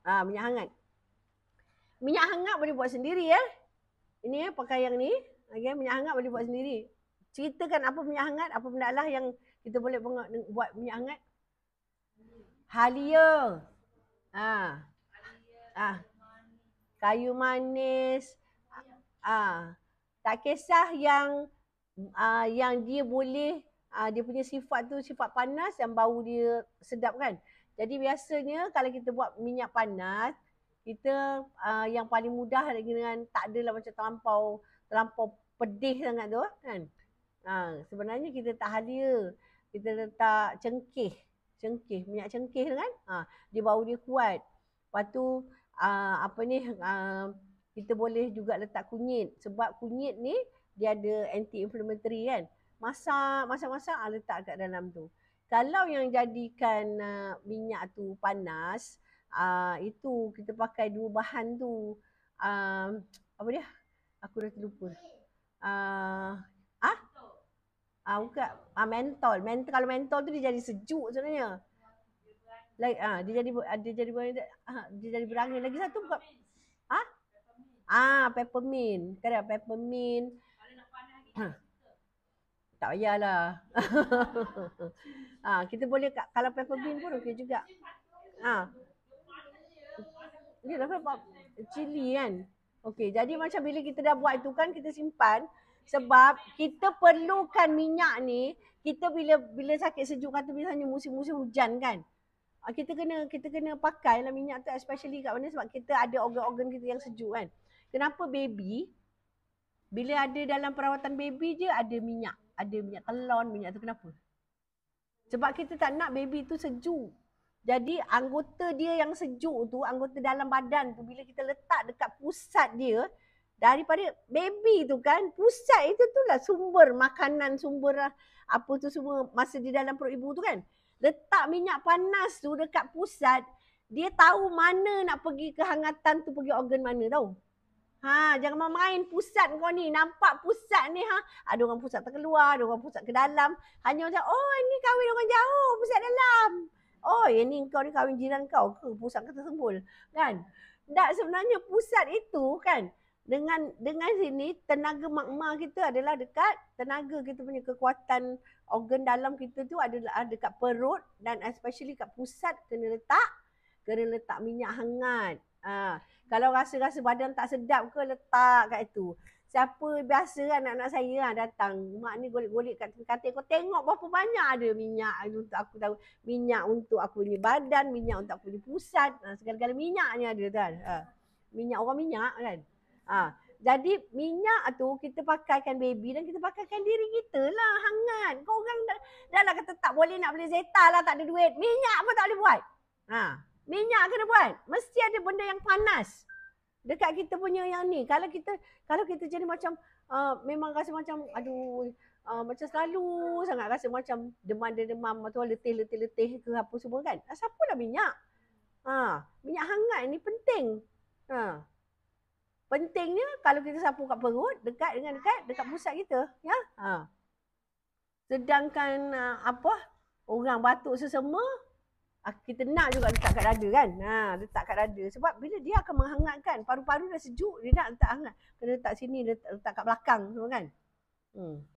Minyak hangat. Minyak hangat boleh buat sendiri ya. Ini pakai yang ni. Okay, minyak hangat boleh buat sendiri. Ceritakan apa minyak hangat, apa benda lah yang kita boleh buat minyak hangat. Halia. Kayu manis. Tak kisah yang dia boleh dia punya sifat tu sifat panas yang bau dia sedap kan. Jadi biasanya kalau kita buat minyak panas, kita yang paling mudah dengan tak adalah macam terlampau pedih sangat tu kan. Sebenarnya kita letak halia, kita letak cengkeh, minyak cengkeh tu kan. Dia bau dia kuat. Lepas tu kita boleh juga letak kunyit sebab kunyit ni dia ada anti-inflammatory kan. Masak letak kat dalam tu. Kalau yang jadikan minyak tu panas, itu kita pakai dua bahan tu. Apa dia? Aku dah terlupa. Bukan. Mentol. Kalau mentol tu dia jadi sejuk sebenarnya. Dia jadi berangin. Lagi satu bukan. Peppermint. Kadang peppermint. Tak payahlah. Kita boleh kalau peppermint pun okey juga. Dia dah buat cili kan. Okey, jadi macam bila kita dah buat itu kan kita simpan sebab kita perlukan minyak ni. Kita bila sakit sejuk kata misalnya musim-musim hujan kan. Kita kena pakailah minyak tu especially kat mana sebab kita ada organ-organ kita yang sejuk kan. Kenapa baby bila ada dalam perawatan baby je ada minyak telon, minyak tu kenapa? Sebab kita tak nak baby tu sejuk. Jadi anggota dia yang sejuk tu, anggota dalam badan tu bila kita letak dekat pusat dia, daripada baby tu kan, pusat itu tu lah sumber makanan, sumber apa tu semua masa di dalam perut ibu tu kan. Letak minyak panas tu dekat pusat, dia tahu mana nak pergi kehangatan tu, pergi organ mana tahu. Jangan main pusat kau ni. Nampak pusat ni ada orang pusat terkeluar, ada orang pusat ke dalam. Hanya macam, ni kahwin orang jauh, pusat dalam. Ni kau ni kahwin jiran kau ke, pusat kata sembul. Kan? Tak, sebenarnya pusat itu kan, dengan sini tenaga magma kita adalah dekat tenaga kita punya kekuatan organ dalam kita tu adalah dekat perut dan especially kat pusat kena letak minyak hangat. Kalau rasa badan tak sedap ke, letak kat itu. Siapa biasa anak-anak saya datang, mak ni golek-golek kat katil, kau tengok berapa banyak ada minyak untuk aku tahu. Minyak untuk aku punya badan, minyak untuk aku punya pusat, segala-gala minyaknya ada kan. Minyak orang minyak kan. Jadi minyak tu kita pakaikan baby dan kita pakaikan diri kita lah hangat. Kau orang dah lah kata tak boleh nak beli zeta lah, tak ada duit. Minyak pun tak boleh buat. Minyak kena buat. Mesti ada benda yang panas dekat kita punya yang ni. Kalau kita jadi macam memang rasa macam macam selalu sangat rasa macam demam atau letih ke apa semua kan. Siapalah minyak. Minyak hangat ni penting. Pentingnya kalau kita sapu kat perut dekat pusat kita ya. Sedangkan orang batuk sesama, kita nak juga letak kat dada kan. Letak kat dada. Sebab bila dia akan menghangatkan, paru-paru dah sejuk, dia nak letak hangat. Kena letak sini, letak kat belakang semua kan.